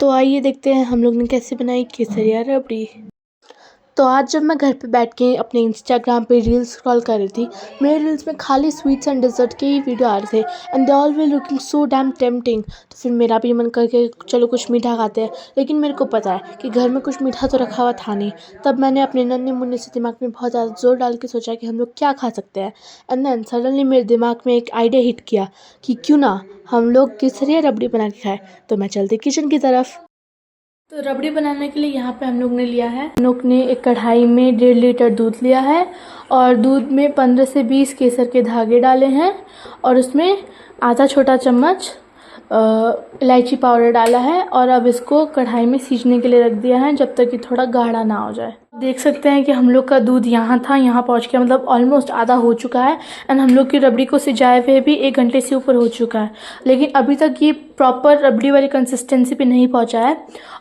तो आइए देखते हैं हम लोग ने कैसे बनाई केसरिया रबड़ी। तो आज जब मैं घर पे बैठ के अपने इंस्टाग्राम पे रील्स स्क्रॉल कर रही थी, मेरे रील्स में खाली स्वीट्स एंड डिज़र्ट के ही वीडियो आ रहे थे and they all we looking so damn tempting. तो फिर मेरा भी मन करके चलो कुछ मीठा खाते हैं, लेकिन मेरे को पता है कि घर में कुछ मीठा तो रखा हुआ था नहीं। तब मैंने अपने नन्हे मुन्ने से दिमाग में बहुत ज़्यादा जोर डाल के सोचा कि हम लोग क्या खा सकते हैं। एंड देन सडनली मेरे दिमाग में एक आइडिया हिट किया कि क्यों ना हम लोग केसरिया रबड़ी बना के खाएँ। तो मैं चलती किचन की तरफ। तो रबड़ी बनाने के लिए यहाँ पे हम लोग ने लिया है, हम लोग ने एक कढ़ाई में 1.5 लीटर दूध लिया है और दूध में 15 से 20 केसर के धागे डाले हैं और उसमें आधा छोटा चम्मच इलायची पाउडर डाला है और अब इसको कढ़ाई में सीझने के लिए रख दिया है जब तक कि थोड़ा गाढ़ा ना हो जाए। देख सकते हैं कि हम लोग का दूध यहाँ था, यहाँ पहुँच गया, मतलब ऑलमोस्ट आधा हो चुका है एंड हम लोग की रबड़ी को सिजाए हुए भी 1 घंटे से ऊपर हो चुका है, लेकिन अभी तक ये प्रॉपर रबड़ी वाली कंसिस्टेंसी पे नहीं पहुँचा है।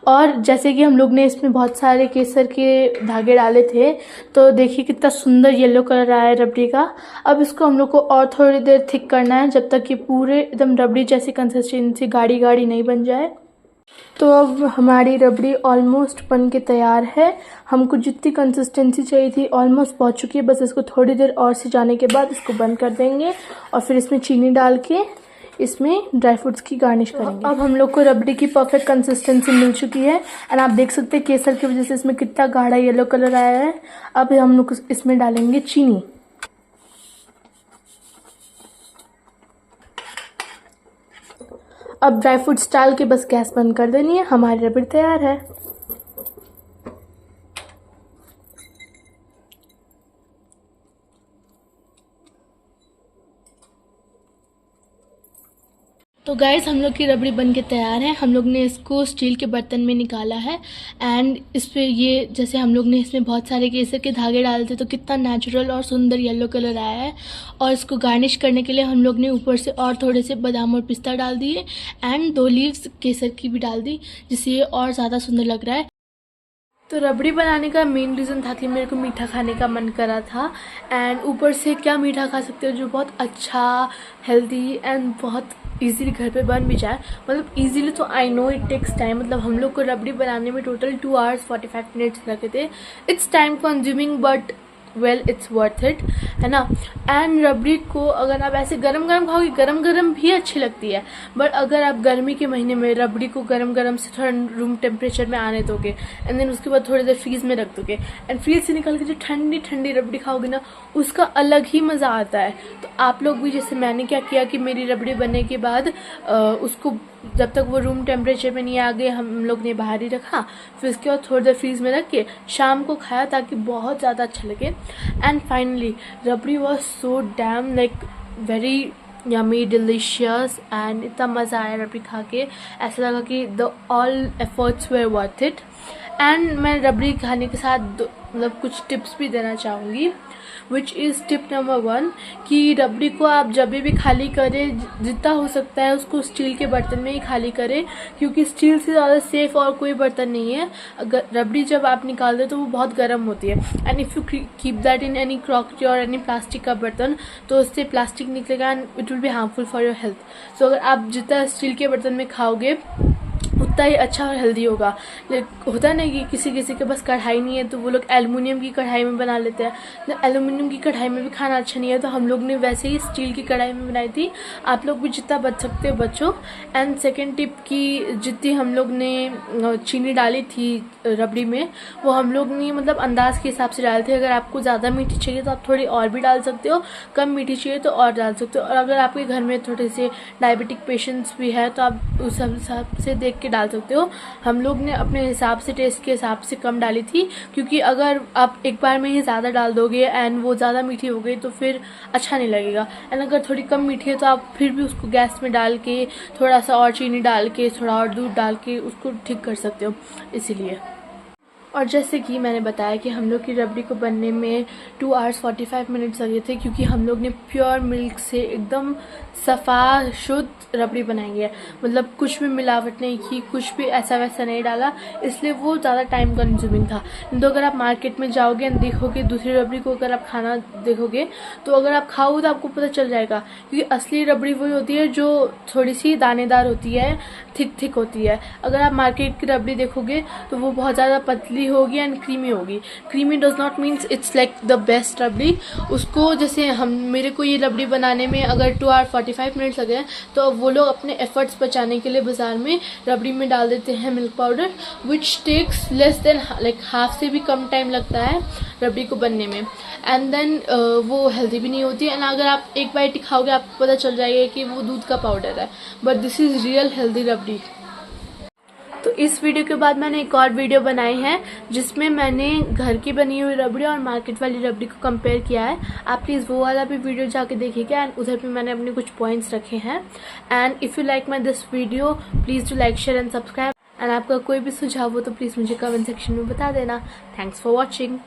और जैसे कि हम लोग ने इसमें बहुत सारे केसर के धागे डाले थे, तो देखिए कितना सुंदर येलो कलर आया है रबड़ी का। अब इसको हम लोग को और थोड़ी देर थिक करना है जब तक कि पूरे एकदम रबड़ी जैसी कंसिस्टेंसी गाढ़ी गाढ़ी नहीं बन जाए। तो अब हमारी रबड़ी ऑलमोस्ट बन के तैयार है। हमको जितनी कंसिस्टेंसी चाहिए थी ऑलमोस्ट पहुंच चुकी है, बस इसको थोड़ी देर और सिजाने के बाद इसको बंद कर देंगे और फिर इसमें चीनी डाल के इसमें ड्राई फ्रूट्स की गार्निश करेंगे। अब हम लोग को रबड़ी की परफेक्ट कंसिस्टेंसी मिल चुकी है एंड आप देख सकते हैं केसर की वजह से इसमें कितना गाढ़ा येलो कलर आया है। अब हम लोग इसमें डालेंगे चीनी। अब ड्राई फ्रूट्स डाल के बस गैस बंद कर देनी है, हमारी रबड़ी तैयार है। तो गाइस हम लोग की रबड़ी बन के तैयार है। हम लोग ने इसको स्टील के बर्तन में निकाला है एंड इस पर ये जैसे हम लोग ने इसमें बहुत सारे केसर के धागे डाले थे तो कितना नेचुरल और सुंदर येलो कलर आया है। और इसको गार्निश करने के लिए हम लोग ने ऊपर से और थोड़े से बादाम और पिस्ता डाल दिए एंड 2 लीव्स केसर की भी डाल दी, जिससे ये और ज़्यादा सुंदर लग रहा है। तो रबड़ी बनाने का मेन रीज़न था कि मेरे को मीठा खाने का मन करा था एंड ऊपर से क्या मीठा खा सकते हो जो बहुत अच्छा, हेल्दी एंड बहुत इजीली घर पे बन भी जाए। मतलब इजीली तो I know it takes time, मतलब हम लोग को रबड़ी बनाने में टोटल 2 hours 45 minutes लगे थे। It's time consuming but well it's worth it, है ना। एंड रबड़ी को अगर आप ऐसे गरम गरम खाओगे, गरम गरम भी अच्छी लगती है, बट अगर आप गर्मी के महीने में रबड़ी को गरम गरम से थोड़ा रूम टेम्परेचर में आने दोगे एंड देन उसके बाद थोड़ी देर फ्रीज में रख दोगे एंड फ्रीज से निकाल के जो ठंडी ठंडी रबड़ी खाओगे ना, उसका अलग ही मज़ा आता है। तो आप लोग भी जैसे मैंने क्या किया कि मेरी रबड़ी बनने के बाद उसको जब तक वो रूम टेम्परेचर में नहीं आ गए हम लोग ने बाहर ही रखा, फिर उसके बाद थोड़ी देर फ्रीज में रख के शाम को खाया ताकि बहुत ज़्यादा अच्छा लगे। And finally rabri was so damn like very yummy delicious and इतना मज़ा आया रबड़ी खा के, ऐसा लगा कि the all efforts were worth it. And मैं रबड़ी खाने के साथ मतलब कुछ टिप्स भी देना चाहूँगी, विच इज़ टिप नंबर 1 कि रबड़ी को आप जब भी खाली करें जितना हो सकता है उसको स्टील के बर्तन में ही खाली करें, क्योंकि स्टील से ज़्यादा सेफ और कोई बर्तन नहीं है। अगर रबड़ी जब आप निकाल दो तो वो बहुत गर्म होती है and if you keep that in any crockery और एनी प्लास्टिक का बर्तन तो उससे प्लास्टिक निकलेगा and it will be harmful for your health. So अगर आप जितना स्टील के बर्तन में खाओगे उतना ही अच्छा और हेल्दी होगा। होता है ना कि किसी किसी के पास कढ़ाई नहीं है तो वो लोग एल्युमिनियम की कढ़ाई में बना लेते हैं, तो एल्युमिनियम की कढ़ाई में भी खाना अच्छा नहीं है, तो हम लोग ने वैसे ही स्टील की कढ़ाई में बनाई थी। आप लोग भी जितना बच सकते हो बचो। एंड सेकेंड टिप कि जितनी हम लोग ने चीनी डाली थी रबड़ी में वो हम लोग ने मतलब अंदाज के हिसाब से डाले थे। अगर आपको ज़्यादा मीठी चाहिए तो आप थोड़ी और भी डाल सकते हो, कम मीठी चाहिए तो और डाल सकते हो। और अगर आपके घर में थोड़े से डायबिटिक पेशेंट्स भी है तो आप उस हिसाब से देख के डाल सकते हो। हम लोग ने अपने हिसाब से टेस्ट के हिसाब से कम डाली थी, क्योंकि अगर आप एक बार में ही ज़्यादा डाल दोगे एंड वो ज़्यादा मीठी हो गई तो फिर अच्छा नहीं लगेगा। एंड अगर थोड़ी कम मीठी है तो आप फिर भी उसको गैस में डाल के थोड़ा सा और चीनी डाल के थोड़ा और दूध डाल के उसको ठीक कर सकते हो। इसीलिए और जैसे कि मैंने बताया कि हम लोग की रबड़ी को बनने में 2 आवर्स 45 मिनट्स लगे थे, क्योंकि हम लोग ने प्योर मिल्क से एकदम सफ़ा शुद्ध रबड़ी बनाई है। मतलब कुछ भी मिलावट नहीं की, कुछ भी ऐसा वैसा नहीं डाला, इसलिए वो ज़्यादा टाइम कंज्यूमिंग था। तो अगर आप मार्केट में जाओगे एंड देखोगे दूसरी रबड़ी को, अगर आप खाना देखोगे तो अगर आप खाओगे तो आपको पता चल जाएगा, क्योंकि असली रबड़ी वही होती है जो थोड़ी सी दानेदार होती है, थिक होती है। अगर आप मार्केट की रबड़ी देखोगे तो वो बहुत ज़्यादा पतली होगी एंड क्रीमी होगी। Creamy does not means it's like the best rabri. उसको जैसे मेरे को ये रबड़ी बनाने में अगर 2 आवर 45 मिनट्स लगे, तो वो लोग अपने एफर्ट्स बचाने के लिए बाज़ार में रबड़ी में डाल देते हैं milk powder, which takes less than like half से भी कम टाइम लगता है रबड़ी को बनने में। एंड देन वो हेल्दी भी नहीं होती, एंड अगर आप एक बाइट खाओगे आपको पता चल जाएगा कि वो दूध का पाउडर है, but this is real healthy rabri. तो इस वीडियो के बाद मैंने एक और वीडियो बनाई है जिसमें मैंने घर की बनी हुई रबड़ी और मार्केट वाली रबड़ी को कंपेयर किया है। आप प्लीज़ वो वाला भी वीडियो जाके देखिएगा, एंड उधर भी मैंने अपने कुछ पॉइंट्स रखे हैं। And if you like my this video please do like share and subscribe. And आपका कोई भी सुझाव हो तो प्लीज़ मुझे कमेंट सेक्शन में बता देना। Thanks for watching.